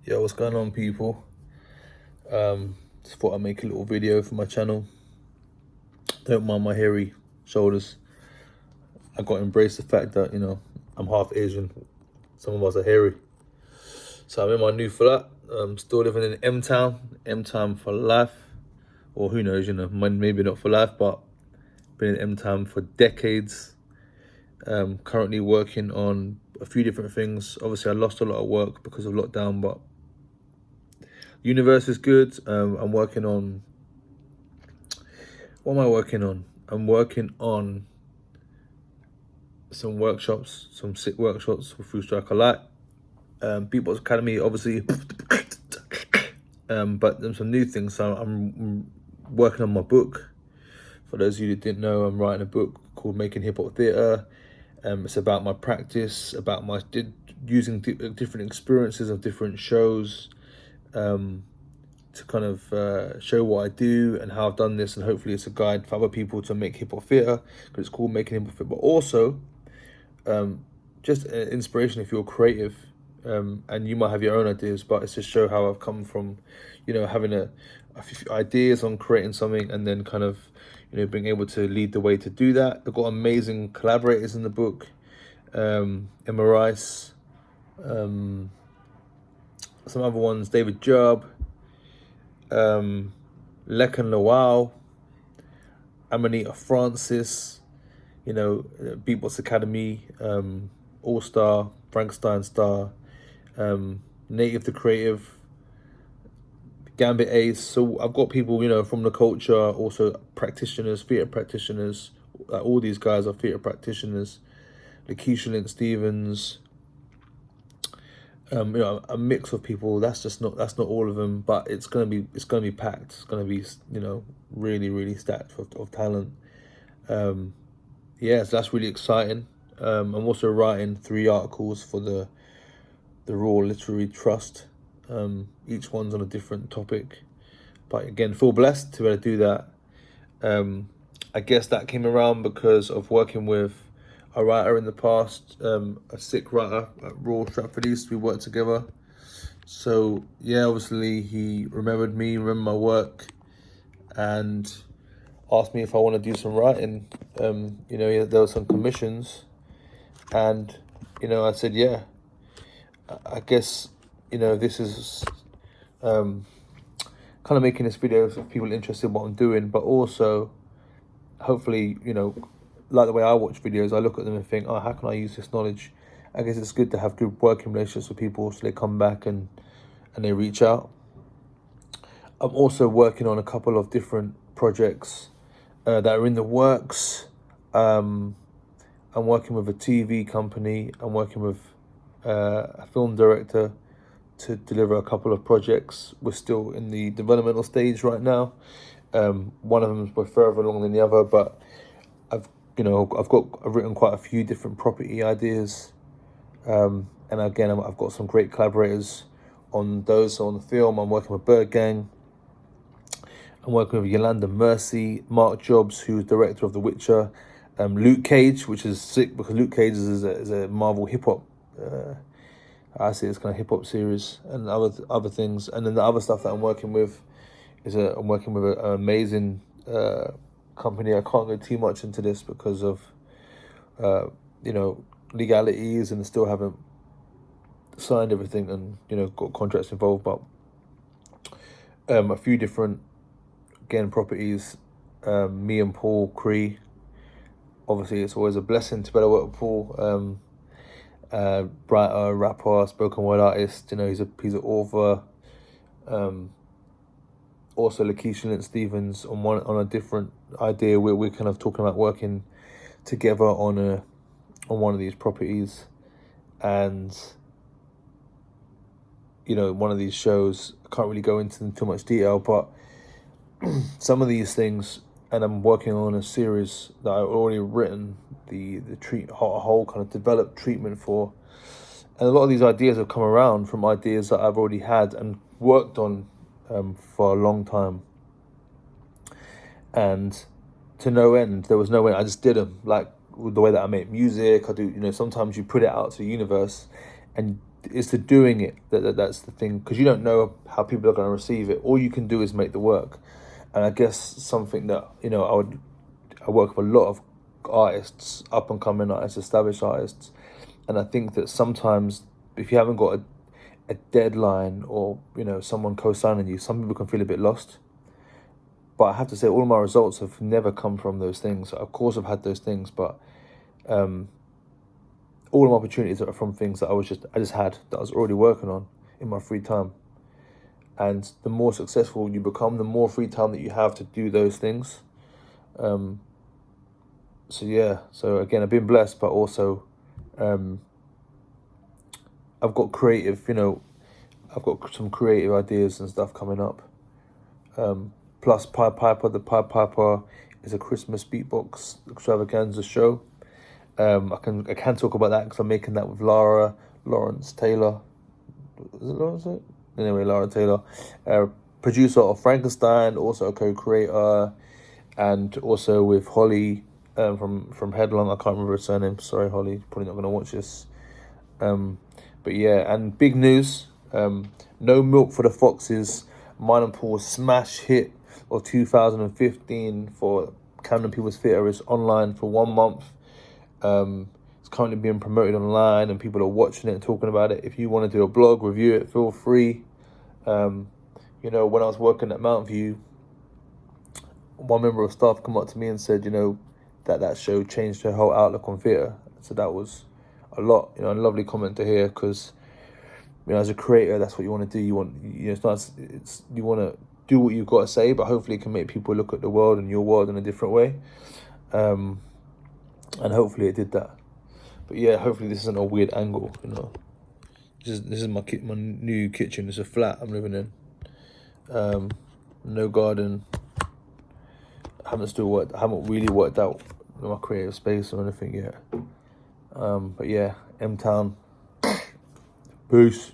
Yo, what's going on, people? Just thought I'd make a little video for my channel. Don't mind my hairy shoulders. I got to embrace the fact that, I'm half Asian. Some of us are hairy. So I'm in my new flat. I'm still living in M-Town. M-Town for life. Or who knows, maybe not for life, but been in M-Town for decades. Currently working on a few different things. Obviously, I lost a lot of work because of lockdown, but universe is good. I'm working on... What am I working on? I'm working on some workshops, some sick workshops for Food Striker Light. Beatbox Academy, obviously. But there's some new things. So I'm working on my book. For those of you that didn't know, I'm writing a book called Making Hip Hop Theatre. It's about my practice, about my using different experiences of different shows, to kind of show what I do and how I've done this, and hopefully it's a guide for other people to make hip hop theatre, because it's called Making Hip Hop Theatre. But also, just an inspiration if you're creative, and you might have your own ideas, but it's to show how I've come from, having a few ideas on creating something, and then kind of, being able to lead the way to do that. I've got amazing collaborators in the book, Emma Rice, some other ones, David Job, Lekan Lawal, Amanita Francis, Beatbox Academy, All Star, Frankenstein Star, Native the Creative, Gambit Ace. So I've got people, from the culture, also practitioners, theatre practitioners. All these guys are theatre practitioners. Lakeisha Lynn Stevens. A mix of people. That's not all of them, but it's gonna be packed. It's gonna be really, really stacked of talent. So that's really exciting. I'm also writing 3 articles for the Raw Literary Trust. Each one's on a different topic, but again, feel blessed to be able to do that. I guess that came around because of working with a writer in the past, a sick writer at Royal Stratford East. We worked together. So yeah, obviously he remembered me, remembered my work, and asked me if I want to do some writing. There were some commissions, and I said yeah. I guess this is kind of making this video for people interested in what I'm doing, but also hopefully, like the way I watch videos, I look at them and think, oh, how can I use this knowledge? I guess it's good to have good working relationships with people, so they come back and they reach out. I'm also working on a couple of different projects that are in the works. I'm working with a TV company. I'm working with a film director to deliver a couple of projects. We're still in the developmental stage right now. One of them is further along than the other, but I've written quite a few different property ideas, and again, I've got some great collaborators on those. So on the film, I'm working with Bird Gang. I'm working with Yolanda Mercy, Mark Jobs, who's director of The Witcher, Luke Cage, which is sick because Luke Cage is a Marvel hip hop. I see it's kind of hip hop series and other things, and then the other stuff that I'm working with is I'm working with an amazing company. I can't go too much into this because of legalities, and still haven't signed everything, and got contracts involved. But a few different properties. Me and Paul Cree. Obviously, it's always a blessing to be able to work with Paul. Writer, rapper, spoken word artist. He's an author. Also, Lakeisha Lynn Stevens on a different idea. We're kind of talking about working together on one of these properties, and one of these shows. I can't really go into too much detail, but some of these things, and I'm working on a series that I've already written the whole kind of developed treatment for, and a lot of these ideas have come around from ideas that I've already had and worked on for a long time, and to no end. There was no end. I just did them, like with the way that I make music. I do, sometimes you put it out to the universe, and it's the doing it that's the thing, because you don't know how people are going to receive it. All you can do is make the work. And I guess something that, you know, I work with a lot of artists, up and coming artists, established artists, and I think that sometimes if you haven't got a deadline, or, you know, someone co-signing you, some people can feel a bit lost. But I have to say, all of my results have never come from those things. Of course, I've had those things, but all of my opportunities are from things that I just had, that I was already working on in my free time. And the more successful you become, the more free time that you have to do those things. So yeah, so again, I've been blessed, but also I've got creative, you know, I've got some creative ideas and stuff coming up. Plus Pied Piper, the Pied Piper is a Christmas beatbox extravaganza show. I can talk about that because I'm making that with Lawrence Taylor. Is it Lawrence? Anyway, Lara Taylor, producer of Frankenstein, also a co-creator, and also with Holly from Headlong. I can't remember her surname. Sorry, Holly. Probably not going to watch this. But yeah, and big news. No Milk for the Foxes, mine and Paul's smash hit of 2015 for Camden People's Theatre is online for 1 month. It's currently being promoted online and people are watching it and talking about it. If you want to do a blog, review it, feel free. You know, when I was working at Mount View, one member of staff come up to me and said, you know, that show changed her whole outlook on theatre. So that was a lot, you know, a lovely comment to hear, because, you know, as a creator, that's what you want to do. You want, you know, you want to do what you've got to say, but hopefully it can make people look at the world and your world in a different way. And hopefully it did that. But yeah, hopefully this isn't a weird angle, you know. This is my new kitchen. It's a flat I'm living in. No garden. I haven't really worked out my creative space or anything yet. But yeah, M Town. Peace.